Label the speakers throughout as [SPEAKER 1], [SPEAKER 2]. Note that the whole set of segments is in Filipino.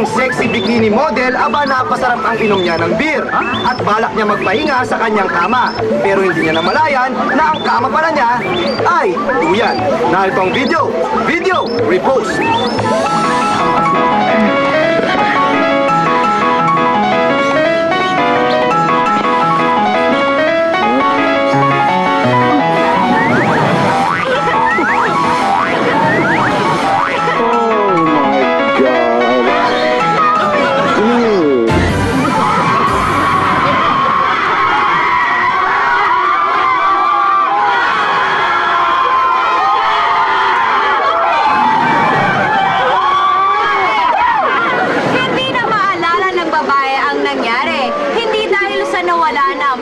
[SPEAKER 1] Isang sexy bikini model, aba napasarap ang inom niya ng beer. At balak niya magpahinga sa kanyang kama. Pero hindi niya namalayan na ang kama pala niya ay duyan. Narito ang video. Video, repost.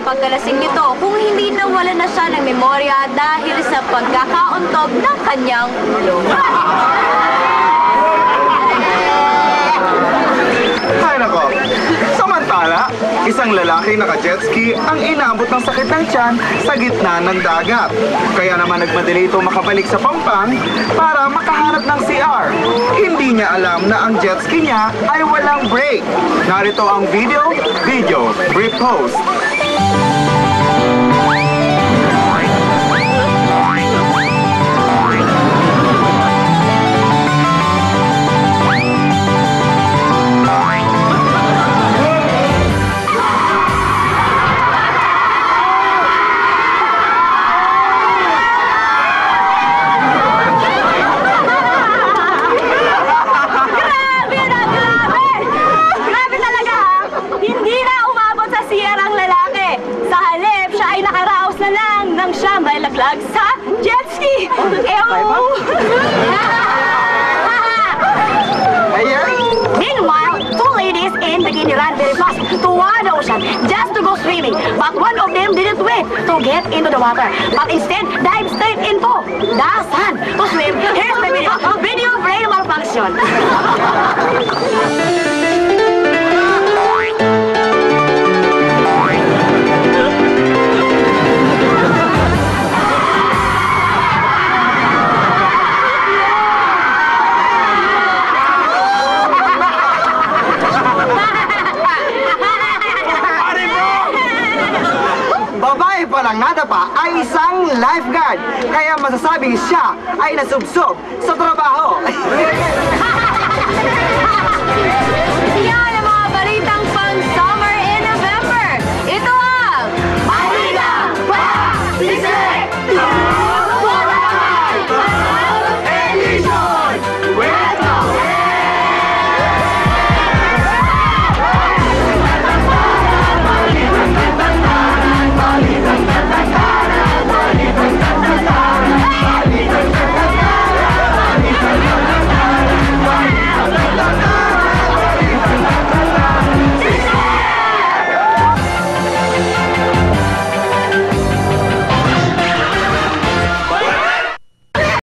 [SPEAKER 2] Pagkalasing nito kung hindi nawala na siya ng memorya dahil sa pagkakauntog ng kanyang ulo.
[SPEAKER 1] Ay nako, samantala, isang lalaki naka-jetski ang inabot ng sakit ng tiyan sa gitna ng dagat. Kaya naman nagmadali ito makabalik sa Pampang para makahanap ng CR. Hindi niya alam na ang jetski niya ay walang brake. Narito ang video, repost.
[SPEAKER 2] Siya may laglag sa jet ski. Meanwhile, two ladies in bikini ran very fast toward the ocean just to go swimming. But one of them didn't wait to get into the water, but instead dived straight into the sand to swim. Here's the video. Video brain malfunction. Babae palang nadapa ay isang lifeguard, kaya masasabing siya ay nasubsob sa trabaho.